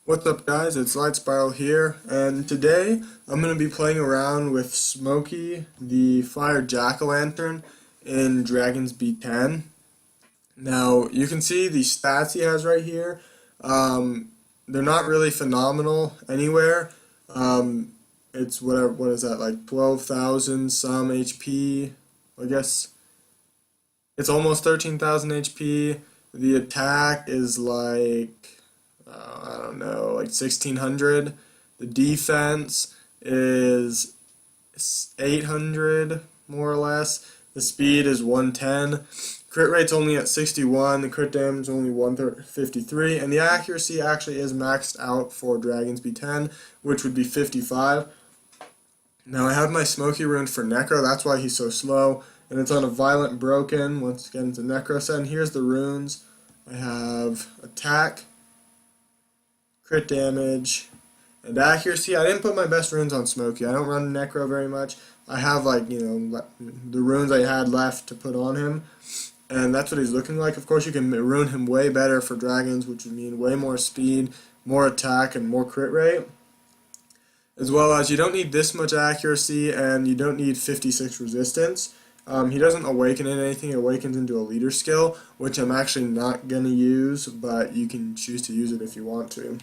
What's up guys, it's Light Spiral here, and today I'm going to be playing around with Smokey, the Fire Jack-o'-lantern in Dragons B10. Now, you can see the stats he has right here. They're not really phenomenal anywhere. It's whatever, what is that, like 12,000 some HP, I guess. It's almost 13,000 HP. The attack is like I don't know, like 1600. The defense is 800, more or less. The speed is 110. Crit rate's only at 61. The crit damage is only 153. And the accuracy actually is maxed out for Dragons B10, which would be 55. Now I have my Smokey rune for Necro, that's why he's so slow. And it's on a Violent Broken. Once again, it's a Necro set. And here's the runes. I have Attack, Crit Damage, and Accuracy. I didn't put my best runes on Smokey. I don't run Necro very much. I have, like, the runes I had left to put on him. And that's what he's looking like. Of course, you can rune him way better for Dragons, which would mean way more speed, more attack, and more crit rate. As well as you don't need this much accuracy, and you don't need 56 resistance. He doesn't awaken in anything. He awakens into a leader skill, which I'm actually not going to use, but you can choose to use it if you want to.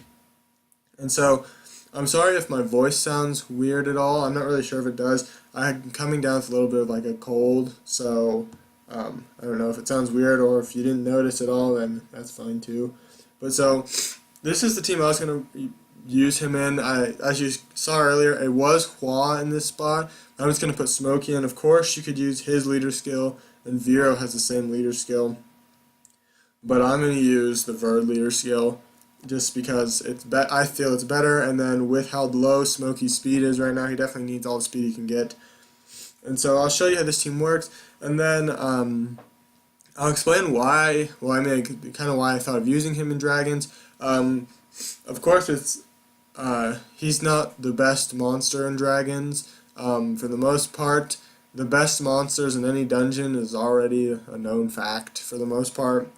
And so, I'm sorry if my voice sounds weird at all. I'm not really sure if it does. I'm coming down with a little bit of like a cold, so I don't know if it sounds weird, or if you didn't notice at all, then that's fine too. But so, this is the team I was going to use him in. As you saw earlier, it was Hua in this spot. I'm just going to put Smokey in. Of course, you could use his leader skill, and Vero has the same leader skill. But I'm going to use the verde leader skill, just because I feel it's better, and then with how low Smokey's speed is right now, he definitely needs all the speed he can get. And so I'll show you how this team works, and then I'll explain why, well, I mean, kind of why I thought of using him in Dragons. Of course, he's not the best monster in Dragons. For the most part, the best monsters in any dungeon is already a known fact, for the most part.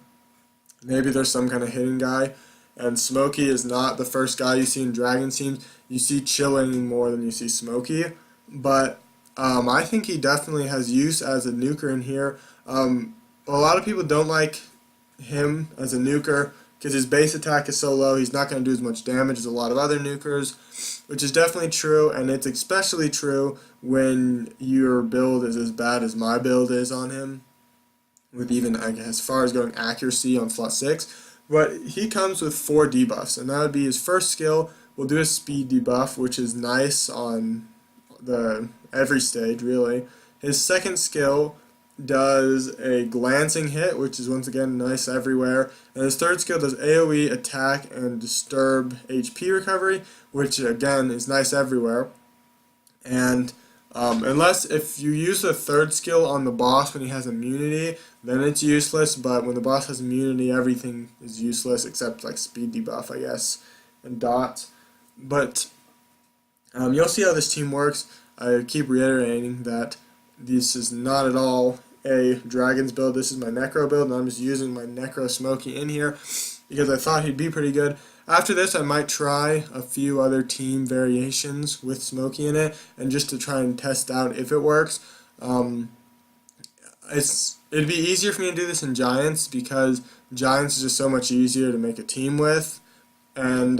Maybe there's some kind of hidden guy, and Smokey is not the first guy you see in Dragons teams. You see Chilling more than you see Smokey, but I think he definitely has use as a nuker in here. A lot of people don't like him as a nuker because his base attack is so low. He's not going to do as much damage as a lot of other nukers, which is definitely true, and it's especially true when your build is as bad as my build is on him, with even, I guess, as far as going accuracy on slot 6. But he comes with 4 debuffs, and that would be his first skill. We'll do a speed debuff, which is nice on every stage, really. His second skill does a glancing hit, which is once again nice everywhere. And his third skill does AoE, attack, and disturb HP recovery, which again is nice everywhere. And unless if you use the third skill on the boss when he has immunity, then it's useless. But when the boss has immunity, everything is useless except like speed debuff, I guess, and dots. But you'll see how this team works. I keep reiterating that this is not at all a Dragons build. This is my Necro build, and I'm just using my Necro Smokey in here because I thought he'd be pretty good. After this, I might try a few other team variations with Smokey in it, and just to try and test out if it works. It'd be easier for me to do this in Giants because Giants is just so much easier to make a team with, and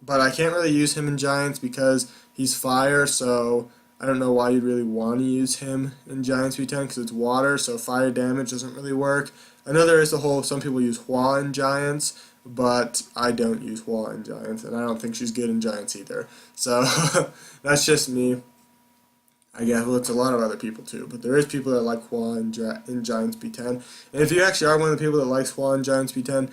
but I can't really use him in Giants because he's fire, so I don't know why you'd really want to use him in Giants B10 because it's water, so fire damage doesn't really work. I know there is some people use Hua in Giants, but I don't use Hua in Giants, and I don't think she's good in Giants either. So that's just me. I guess, well, it's a lot of other people too, but there is people that like Hua in Giants B10. And if you actually are one of the people that likes Hua in Giants B10,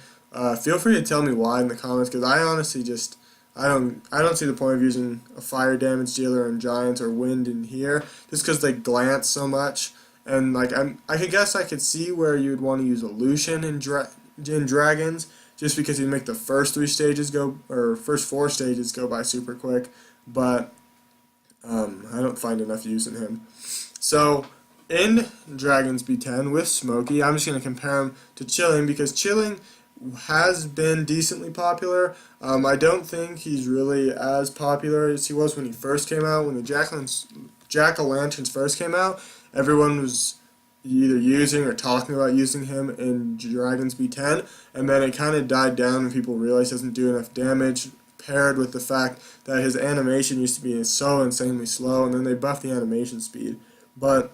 feel free to tell me why in the comments, because I honestly just I don't see the point of using a fire damage dealer in Giants or wind in here, just because they glance so much. And like I guess I could see where you'd want to use a Lucian in Dragons, just because you'd make the first 3 stages go, or first 4 stages go by super quick. But I don't find enough use in him. So in Dragons B10 with Smokey, I'm just going to compare him to Chilling, because Chilling has been decently popular. I don't think he's really as popular as he was when he first came out. When the Jack-o'-lanterns first came out, everyone was either using or talking about using him in Dragons B10, and then it kind of died down when people realized he doesn't do enough damage, paired with the fact that his animation used to be so insanely slow, and then they buffed the animation speed. But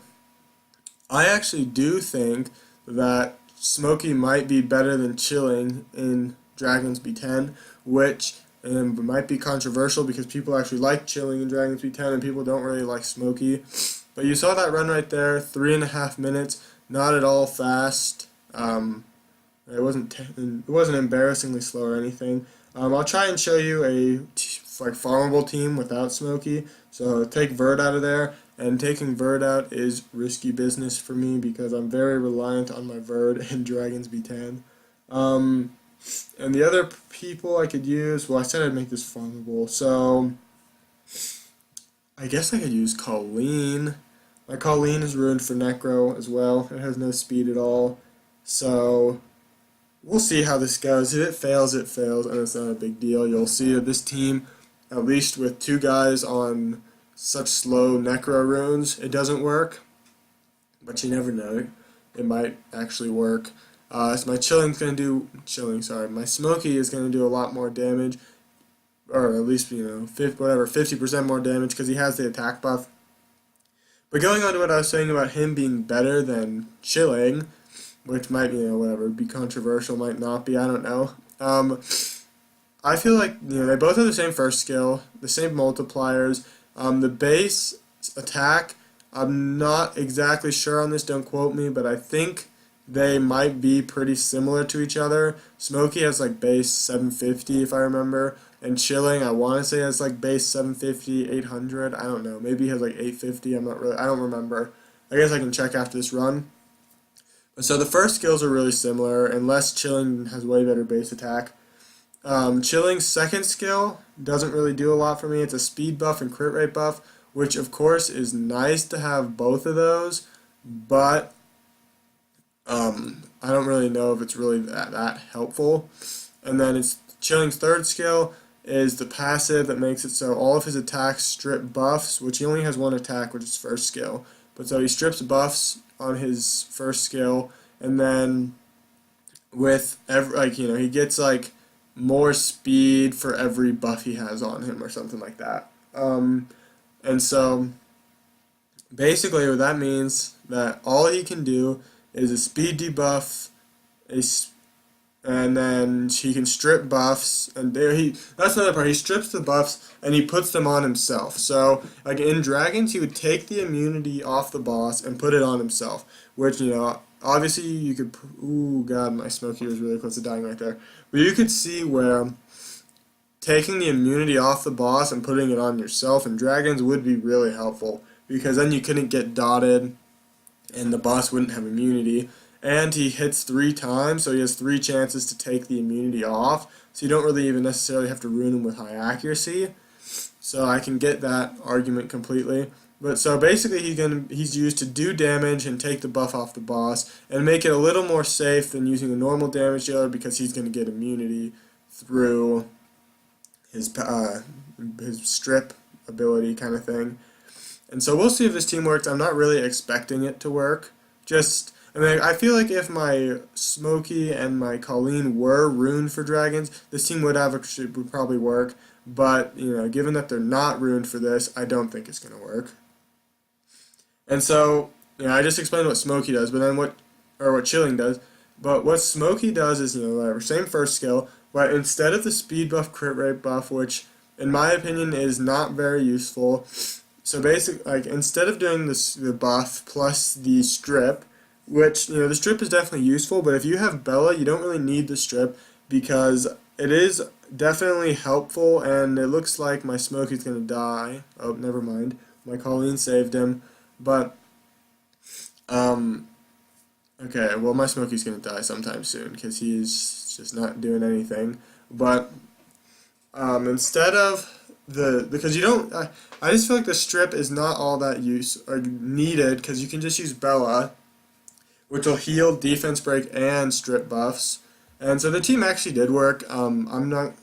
I actually do think that Smokey might be better than Chilling in Dragons B10, which might be controversial because people actually like Chilling in Dragons B10 and people don't really like Smokey. But you saw that run right there, 3.5 minutes, not at all fast. It wasn't embarrassingly slow or anything. I'll try and show you a farmable team without Smokey. So take Verde out of there, and taking Verde out is risky business for me because I'm very reliant on my Verde in Dragons B10. And the other people I could use, well, I said I'd make this farmable, so I guess I could use Colleen. My Colleen is ruined for Necro as well. It has no speed at all. So we'll see how this goes. If it fails, it fails, and it's not a big deal. You'll see that this team, at least with 2 guys on such slow Necro runes, it doesn't work. But you never know. It might actually work. So my my Smokey is going to do a lot more damage, or at least 50% more damage because he has the attack buff. But going on to what I was saying about him being better than Chilling, which might be controversial, might not be, I don't know. I feel like they both have the same first skill, the same multipliers. The base attack, I'm not exactly sure on this, don't quote me, but I think they might be pretty similar to each other. Smokey has base 750 if I remember, and Chilling I want to say has base 750, 800. I don't know. Maybe he has 850. I don't remember. I guess I can check after this run. So the first skills are really similar, unless Chilling has way better base attack. Chilling's second skill doesn't really do a lot for me. It's a speed buff and crit rate buff, which of course is nice to have both of those, but I don't really know if it's really that helpful. And then it's Chilling's third skill is the passive that makes it so all of his attacks strip buffs, which he only has one attack, which is first skill. But so he strips buffs on his first skill, and then with he gets more speed for every buff he has on him or something like that. And so basically what that means that all he can do is a speed debuff, and then he can strip buffs, and that's another part. He strips the buffs and he puts them on himself. So in Dragons he would take the immunity off the boss and put it on himself, which obviously you could, ooh god, my Smokey was really close to dying right there. But you could see where taking the immunity off the boss and putting it on yourself in Dragons would be really helpful, because then you couldn't get dotted and the boss wouldn't have immunity. And he hits 3 times, so he has 3 chances to take the immunity off, so you don't really even necessarily have to rune him with high accuracy. So I can get that argument completely. But so basically he's used to do damage and take the buff off the boss and make it a little more safe than using a normal damage dealer, because he's going to get immunity through his strip ability kind of thing. And so we'll see if this team works. I'm not really expecting it to work. I feel like if my Smokey and my Colleen were ruined for Dragons, this team would probably work. But given that they're not ruined for this, I don't think it's going to work. And so I just explained what Smokey does, but then what Chilling does. But what Smokey does is same first skill, but instead of the speed buff, crit rate buff, which in my opinion is not very useful. So basically, instead of doing the buff plus the strip, which the strip is definitely useful, but if you have Bella, you don't really need the strip, because it is definitely helpful. And it looks like my Smokey's gonna die. Oh, never mind. My Colleen saved him, but okay. Well, my Smokey's gonna die sometime soon because he's just not doing anything. But instead of because you don't, I just feel like the strip is not all that needed, because you can just use Bella, which will heal, defense break, and strip buffs. And so the team actually did work. I'm not,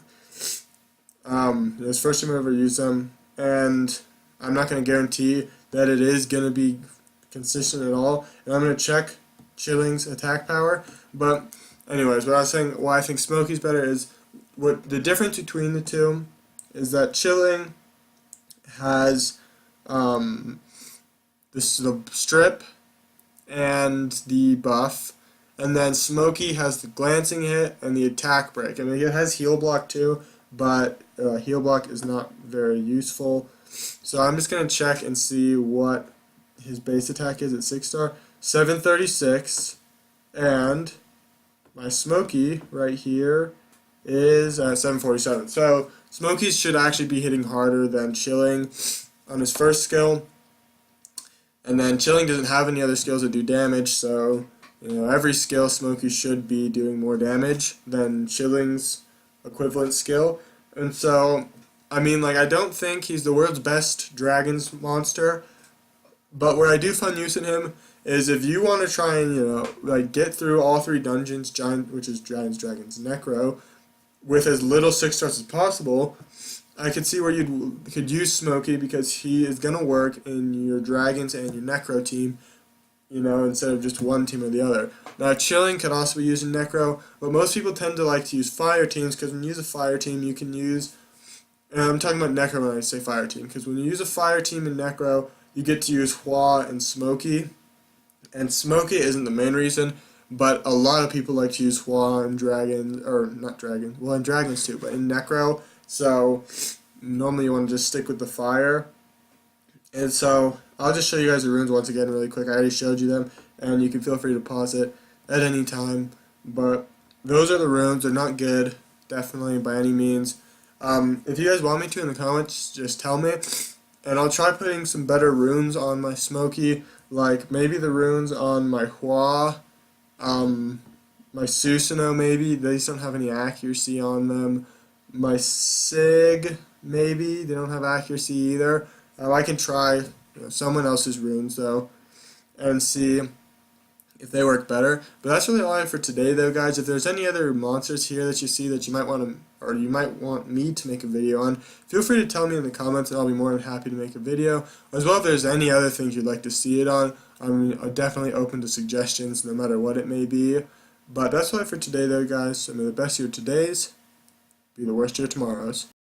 it was the first time I ever used them, and I'm not going to guarantee that it is going to be consistent at all. And I'm going to check Chilling's attack power. But anyways, what I was saying, why I think Smokey's better is, what the difference between the two is that Chilling has the strip and the buff, and then Smokey has the glancing hit and the attack break. I mean, it has heal block too, but heal block is not very useful. So I'm just going to check and see what his base attack is at 6-star. 736, and my Smokey right here is at 747. So Smokey's should actually be hitting harder than Chilling on his first skill. And then Chilling doesn't have any other skills that do damage, so every skill Smokey should be doing more damage than Chilling's equivalent skill. And so, I mean, I don't think he's the world's best Dragons monster, but where I do find use in him is if you want to try and, get through all 3 dungeons, which is Dragons, Necro, with as little 6 stars as possible. I could see where you could use Smokey, because he is going to work in your Dragons and your Necro team, instead of just one team or the other. Now, Chilling could also be used in Necro, but most people tend to like to use fire teams, because when you use a fire team, you can use, and I'm talking about Necro when I say fire team, because when you use a fire team in Necro, you get to use Hua and Smokey, and Smokey isn't the main reason, but a lot of people like to use Hua in Dragons, or not Dragons, well, in Dragons too, but in Necro. So normally you want to just stick with the fire. And so I'll just show you guys the runes once again really quick. I already showed you them, and you can feel free to pause it at any time. But those are the runes. They're not good, definitely, by any means. If you guys want me to in the comments, just tell me. And I'll try putting some better runes on my Smokey, like maybe the runes on my Hua, my Susanoo maybe. They just don't have any accuracy on them. My Sig, maybe, they don't have accuracy either. I can try someone else's runes though and see if they work better. But that's really all I have for today though, guys. If there's any other monsters here that you see that you might want to, or you might want me to make a video on, feel free to tell me in the comments, and I'll be more than happy to make a video. As well, if there's any other things you'd like to see it on, I'm definitely open to suggestions no matter what it may be. But that's all I have for today though, guys. So may the best of your todays be the worst of your tomorrows.